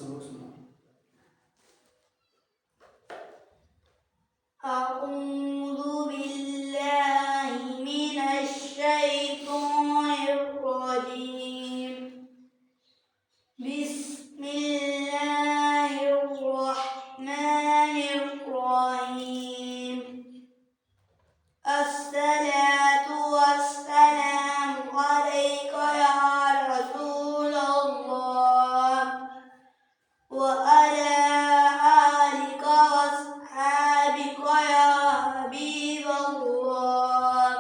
سبق سنا. أعوذ بالله من الشيطان الرجيم. بسم الله الرحمن الرحيم. الصلاة والسلام عليك يا رسول الله وعلى آلك وأصحابك يا حبیب اللہ.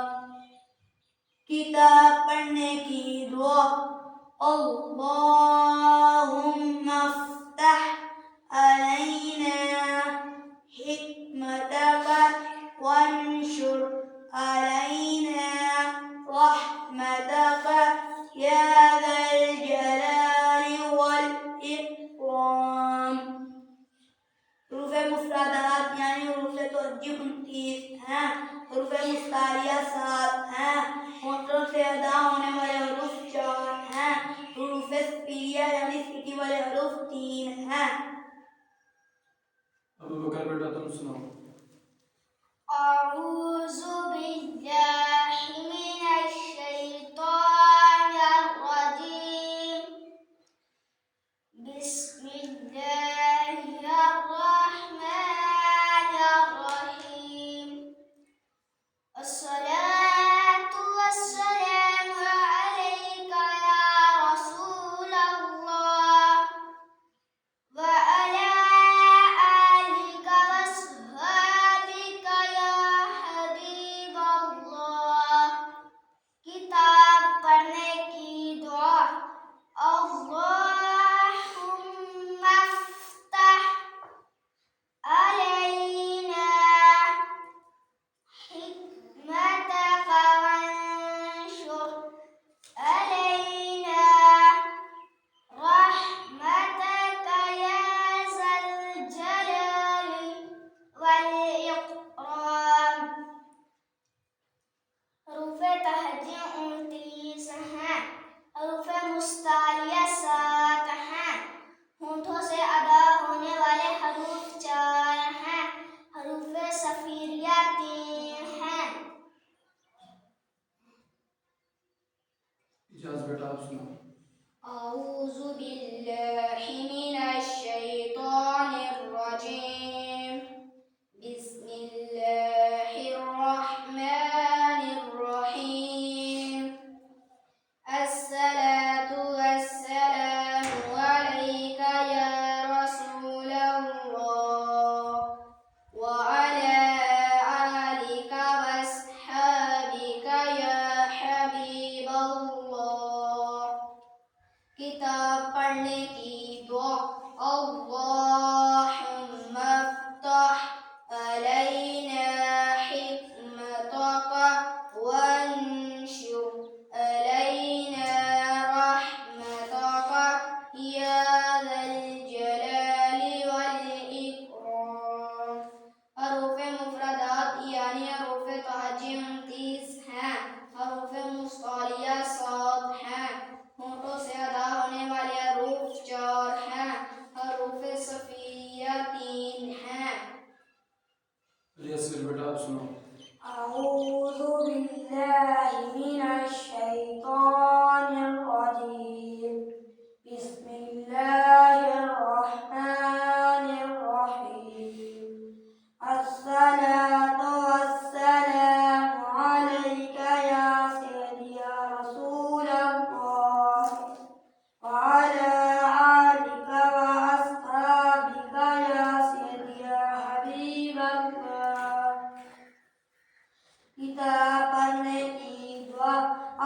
کتاب پڑھنے کی دعا. اللہم افتح علینا حکمتک وانشر علینا رحمتک یا ذا الجلال والاکرام. حروف مفردات یعنی حروف توجہ 29 ہیں. حروف مستعلیہ 7 ہیں. ہونٹوں سے ادا ہونے والے حروف 4 ہیں. حروف صفیریہ یعنی سیٹی والے حروف 3 ہیں. ابو بکر بیٹا تم سناؤ. أعوذ بالله من الشيطان الرجيم. بسم الله الرحمن الرحيم. الصلاة والسلام عليك يا رسول الله وعلى آلك وصحابك يا حبیب اللہ. کتاب پڑھنے کی دعا. اللہم افتح علینا حکمتک وانشر علینا رحمتک یا ذا الجلال والاکرام. حروف تہجی 29 ہیں. حروف مستعلیہ 7 ہیں. ہونٹوں سے ادا ہونے والے حروف 4 ہیں. حروف صفیریہ 3 ہیں. اجاز بیٹا آپ سناؤ. أعوذ بالله من الشيطان الرجيم. بسم الله الرحمن الرحيم. الصلاة والسلام عليك يا رسول الله وعلى آلك وأصحابك يا حبيب الله. کتاب پڑھنے کی دعا. اللہم افتح علینا حکمتک وانشر علینا رحمتک یا ذا الجلال والاکرام. حروف مفردات یعنی حروف تہجی 29 ہیں. حروف مستعلیہ 7 ہیں. ہونٹوں سے ادا ہونے والے حروف 4 ہیں. حروف صفیریہ 3 ہیں. علی اصغر بیٹا آپ سناؤ. أعوذ بالله من الشيطان الرجيم. بسم الله الرحمن الرحيم. الصلاة والسلام عليك يا سيدي يا رسول الله وعلى آلك وأصحابك يا سيدي يا حبيب الله. کتاب پڑھنے کی دعا.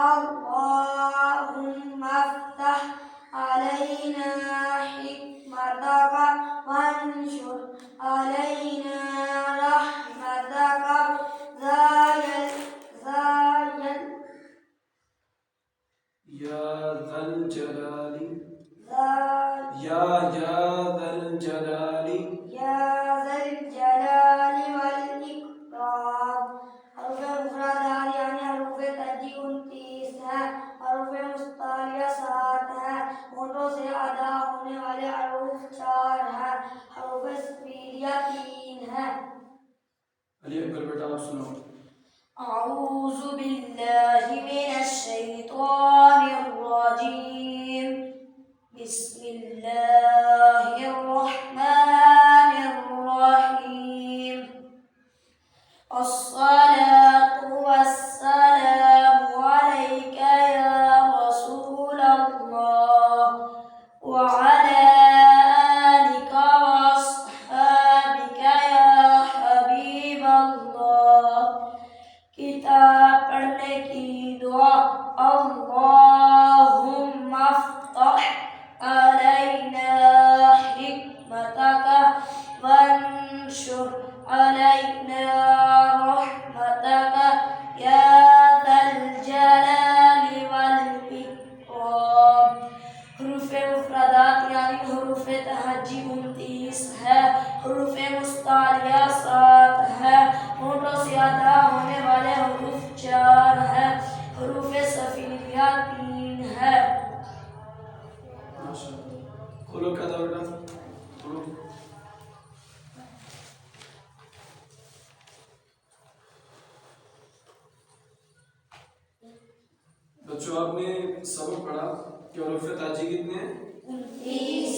اللہم افتح علینا حکمتک وانشر علینا رحمتک یا ذا الجلال ذا الجلال والاکرام. حروف مفردات یعنی حروف تہجی 29 ہیں. حروف مستعلیہ 7 ہیں. ہونٹوں سے ادا ہونے والے حروف یا تین ہے۔ علی اکبر بیٹا آپ سناؤ۔ اعوذ باللہ من الشیطان الرجیم، بسم اللہ الرحمن الرحیم، الصلاة والسلام علیک یا رسول اللہ وعلی آلک واصحابک یا حبیب اللہ۔ کتاب پڑھنے کی دعا، اللہم افتح علینا حکمتک وانشر علینا رحمتک یا ذا الجلال والاکرام۔ حروف مفردات یعنی حروف تہجی 29 ہے، حروف مستعلیہ 7 ہے، ہونٹوں سے ادا ہونے والے حروف 4 ہے، حروف صفیلیہ 3 ہے۔ ماشاء اللہ۔ کھولو کیا تھا بیٹا؟ کھولو۔ بچوں آپ نے سبق پڑھا کہ حروف تہجی کتنے ہیں؟ 29۔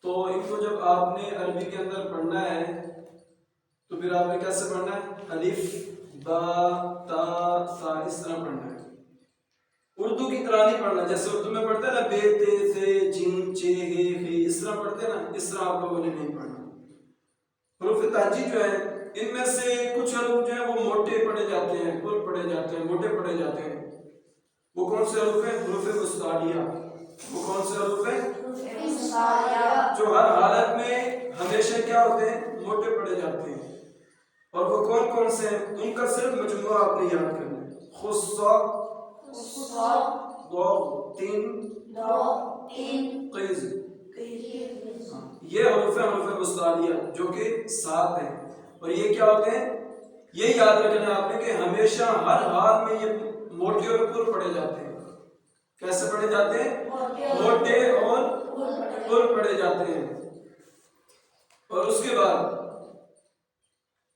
تو ان کو جب آپ نے عربی کے اندر پڑھنا ہے تو پھر آپ نے کیسے پڑھنا ہے؟ الف با تا سا اس طرح پڑھنا ہے، اردو کی طرح نہیں پڑھنا۔ جیسے اردو میں پڑھتے ہیں نا بے تے سے جیم چے ہے فی، اس طرح پڑھتے ہیں نا، اس طرح آپ لوگوں نے نہیں پڑھنا۔ حروف تہجی جو ہے ان میں سے کچھ حروف جو ہیں وہ موٹے پڑھے جاتے ہیں، پر پڑھے جاتے ہیں، موٹے پڑھے جاتے ہیں۔ وہ کون سے حروف ہیں؟ حروف مستعلیہ۔ وہ کون سے حروف ہیں؟ جو ہر حالت میں ہمیشہ کیا ہوتے ہیں؟ موٹے پڑے جاتے ہیں۔ اور وہ کون کون سے ہیں؟ ان کا صرف مجموعہ آپ نے یاد کرنا ہے۔ خصا، ضاد، تین، قیز۔ یہ حروف ہیں حروف مستعلیہ جو کہ 7 ہیں۔ اور یہ کیا ہوتے ہیں؟ یہ یاد رکھنا ہے آپ نے کہ ہمیشہ ہر حال میں یہ موٹے اور پر پڑے جاتے ہیں۔ کیسے پڑھے جاتے ہیں؟ موٹے اور پر پڑھے جاتے ہیں۔ اور اس کے بعد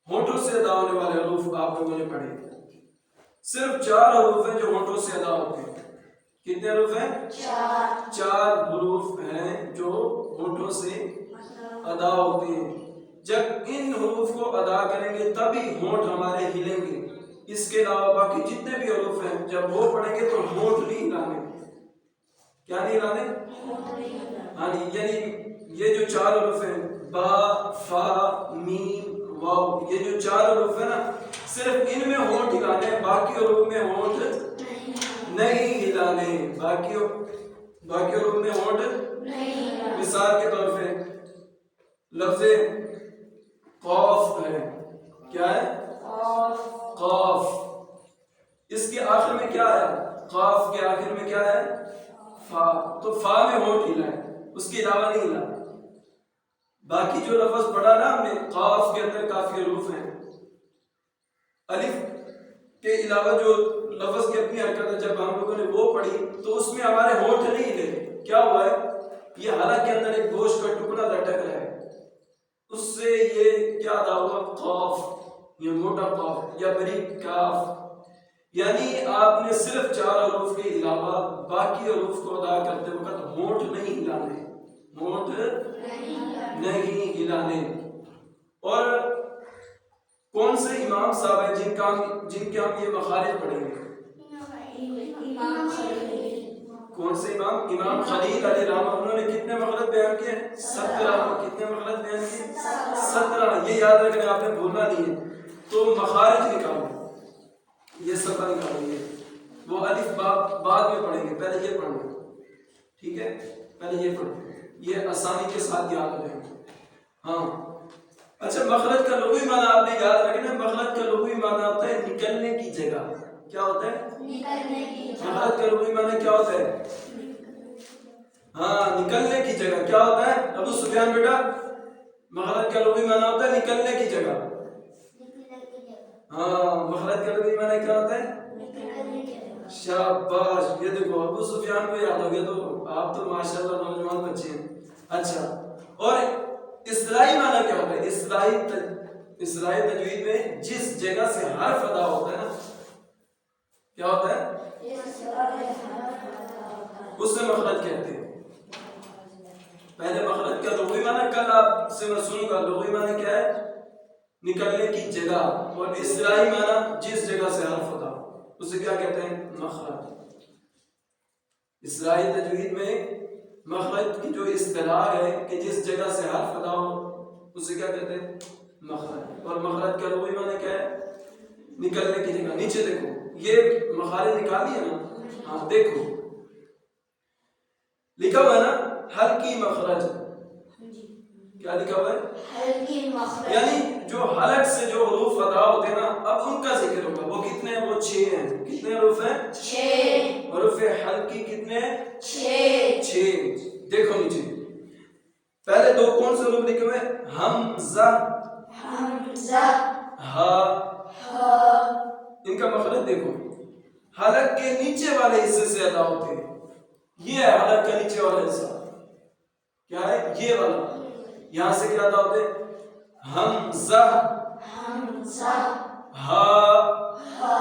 ہونٹوں سے ادا ہونے والے حروف آپ لوگوں نے پڑھے۔ صرف 4 حروف ہیں جو ہونٹوں سے ادا ہوتے ہیں۔ کتنے حروف ہیں؟ 4 حروف ہیں جو ہونٹوں سے ادا ہوتے ہیں۔ جب ان حروف کو ادا کریں گے تبھی ہونٹ ہمارے ہلیں گے۔ اس کے علاوہ باقی جتنے بھی حروف ہیں جب وہ پڑھیں گے تو ہونٹ نہیں ہلانے۔ کیا نہیں ہلانے؟ ہاں جی، یعنی یہ جو 4 حروف ہیں با، فا، میم، واو، یہ جو 4 حروف ہیں نا صرف ان میں ہونٹ ہلانے، باقی حروف میں ہونٹ نہیں ہلانے۔ باقی حروف میں ہونٹ نہیں۔ مثال کے طور پہ لفظ قاف ہے، کیا ہے؟ قاف۔ اس کے آخر میں کیا ہے؟ قاف کے آخر میں کیا ہے؟ فا۔ تو فا میں ہونٹ ہلا ہے، اس کے علاوہ نہیں ہلا۔ باقی جو لفظ پڑھا نا ہم نے قاف کے اندر کافی حروف ہیں۔ الف کے علاوہ جو لفظ کی اپنی حرکت ہے جب ہم لوگوں نے وہ پڑھی تو اس میں ہمارے ہونٹ نہیں ہلے۔ کیا ہوا ہے؟ یہ حلق کے اندر ایک گوشت کا ٹکڑا لٹک رہا ہے، اس سے یہ کیا ادا ہوا؟ قاف، یہ موٹا قاف یا بریک کاف۔ یعنی آپ نے صرف 4 حروف کے علاوہ باقی حروف کو ادا کرتے وقت ہونٹ نہیں ہلانے، ہونٹ نہیں ہلانے۔ اور کون سے امام صاحب ہیں جن کے ہم یہ مخارج پڑھیں گے؟ کون سے امام؟ امام خلیل علیہ الرحمہ۔ انہوں نے کتنے مخرج بیان کیے ہیں؟ 17۔ کتنے مخرج بیان کیے؟ 17۔ یہ یاد رکھنا، آپ نے بھولنا نہیں ہے۔ تو مخارج نکالو، یہ 17 نکالیں گے۔ وہ الف بعد میں پڑھیں گے، پہلے یہ پڑھنا، ٹھیک ہے؟ پہلے یہ پڑھیں، یہ آسانی کے ساتھ یاد ہو جائیں گے۔ ہاں اچھا، مخرج کا لغوی معنی آپ نے یاد رکھنا ہے۔ مخرج کا لغوی معنی ہوتا ہے نکلنے کی جگہ۔ کیا ہوتا ہے؟ نکلنے کی جگہ۔ مخرج کا لغوی معنی کیا ہوتا ہے؟ ہاں، نکلنے کی جگہ۔ کیا ہوتا ہے ابو سفیان بیٹا؟ مخرج کا لغوی معنی ہوتا ہے نکلنے کی جگہ۔ ہاں، مخرج کا لغوی معنی کیا ہوتا ہے؟ شاباش، یہ دیکھو ابو سفیان کو یاد ہو گیا، تو آپ تو ماشاءاللہ نوجوان بچے ہیں۔ اچھا، اور اصطلاحی معنی کیا ہوتا ہے؟ اصطلاحی تجوید میں جس جگہ سے حرف ادا ہوتا ہے نا، کیا ہوتا ہے؟ اس سے مخرج کہتے ہیں۔ پہلے مخرج کا لغوی معنی کل آپ سے میں سنوں گا، لغوی معنی کیا ہے؟ نکلنے کی جگہ، اور اصطلاحی معنی جس جگہ سے حرف ادا ہو اسے کیا کہتے ہیں؟ مخرج۔ اصطلاحی تجوید میں مخرج کی جو اصطلاح ہے کہ جس جگہ سے حرف ادا ہو اسے کیا کہتے ہیں؟ مخرج۔ اور مخرج کا لغوی معنی کیا ہے؟ نکلنے کی جگہ۔ نیچے دیکھو، یہ مخارج نکالی ہے نا، ہاں دیکھو لکھا ہوا ہے نا ہلکی مخرج، کیا لکھا ہوا ہے؟ ہلکی مخرج، یعنی جو حلق سے جو حروف ادا ہوتے ہیں نا، اب ان کا ذکر ہوگا۔ وہ کتنے ہیں؟ وہ 6 ہیں۔ کتنے حروف ہیں؟ 6 حروف حلقی کتنے؟ 6۔ دیکھو نیچے پہلے دو کون سے حروف لکھے ہوئے؟ حمزہ، حمزہ، ہا۔ ہا۔ ان کا مخرج دیکھو، حلق کے نیچے والے حصے سے ادا ہوتے ہیں۔ یہ ہے حلق کا نیچے والا حصہ، کیا ہے؟ یہ والا۔ یہاں سے کیا ادا ہوتے ہیں؟ حمزہ، حمزہ، ہا، ہا،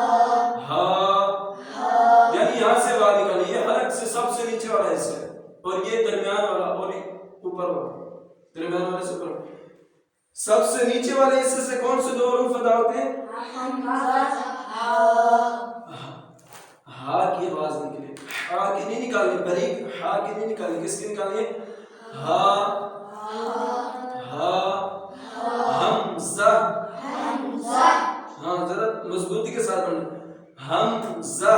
ہا، یعنی یہاں سے باہر نکالی۔ یہ حلق سے سب سے نیچے والا حصہ ہے، اور یہ درمیان والا اور اوپر والا، درمیان والے سے اوپر۔ سب سے نیچے والے حصے سے کون سے 2 حروف ادا ہوتے ہیں؟ حمزہ، ہا۔ ہا کی آواز نکلے، ہا کی نہیں نکالنی، بریک ہا کی نہیں نکالنی، کس کی نکالنی ہے؟ ہا، ہا، حمزہ، حمزہ، ہاں ذرا مضبوطی کے ساتھ پڑھنا، حمزہ،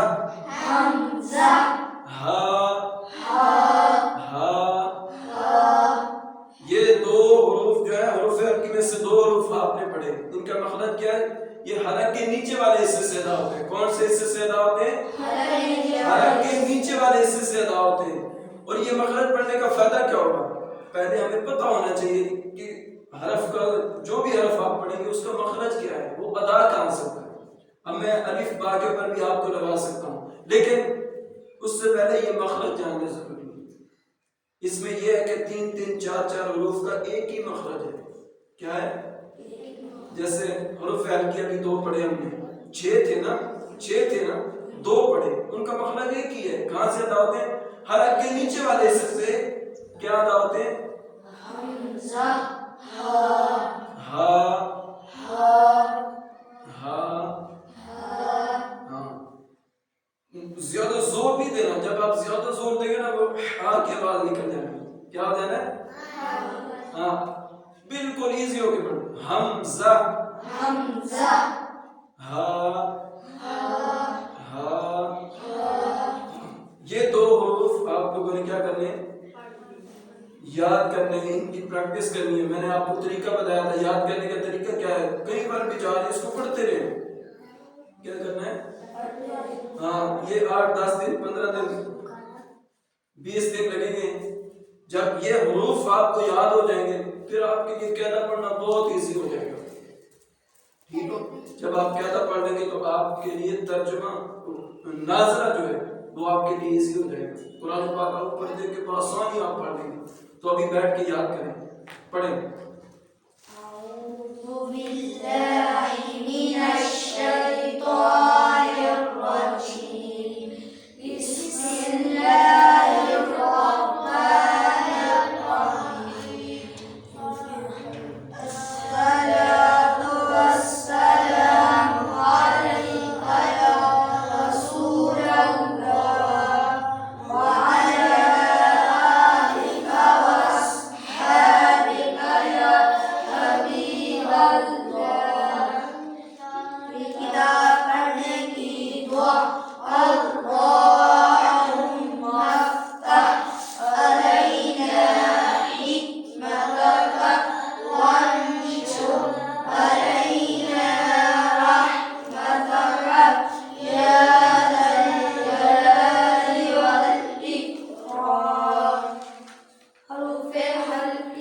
حمزہ، ہا، ہا، یہ 2 حروف جو ہے حروف حلقی میں سے 2 حروف آپ نے پڑھے، ان کا مخرج کیا ہے؟ یہ حلق کے نیچے والے حصے سے ادا ہوتے ہیں۔ کون سے حصے سے ادا ہوتے ہیں؟ حلق کے نیچے والے حصے سے ادا ہوتے ہیں۔ اور یہ مخرج پڑھنے کا فائدہ کیا ہوگا؟ پہلے ہمیں پتہ ہونا چاہیے کہ حرف کا جو بھی حرف آپ پڑھیں گے اس کا مخرج کیا ہے، وہ ادا کہاں سے ہوتا ہے۔ اب میں الف با کے اوپر بھی آپ کو لگا سکتا ہوں، لیکن اس سے پہلے یہ مخرج جاننا ضروری ہے۔ اس میں یہ ہے کہ 3 3 4 4 حروف کا ایک ہی مخرج ہے۔ کیا ہے؟ جیسے حروف حلقی ابھی 2 پڑھے ہم نے، 6 تھے نا، 2 پڑھے، ان کا مخرج ایک ہی ہے۔ کہاں سے ادا ہوتے ہیں؟ حلق کے نیچے والے حصے سے کیا ادا ہوتے ہیں؟ حمزہ، ہا، ہا، ہا، ہاں، زیادہ زور نہیں دینا۔ جب آپ زیادہ زور دیں گے نا وہ ہا کی آواز نکل جائے گی۔ کیا ہو جانا ہے؟ ہاں، بالکل ایزی ہو کے پڑھو، حمزہ، حمزہ، ہا، ہا۔ یہ 2 حروف آپ لوگوں نے کیا کرنے ہیں؟ یاد کرنے ہیں، ان کی پریکٹس کرنی ہے۔ میں نے آپ کو طریقہ بتایا تھا، یاد کرنے کا طریقہ کیا ہے؟ کئی بار بھی جا رہے اس کو پڑھتے رہے۔ کیا کرنا ہے؟ ہاں، یہ 8 10 دن 15 دن 20 دن لگیں گے۔ جب یہ حروف آپ کو یاد ہو جائیں گے پھر آپ کے لیے قاعدہ پڑھنا بہت ایزی ہو جائے گا۔ ٹھیک ہو؟ جب آپ قاعدہ پڑھ لیں گے تو آپ کے لیے ترجمہ ناظرہ جو ہے وہ آپ کے لیے ایزی ہو جائے گا۔ قرآن پاک آپ پڑھ دیں کہ بآسانی آپ پڑھ لیں گے۔ تو ابھی بیٹھ کے یاد کریں، پڑھیں۔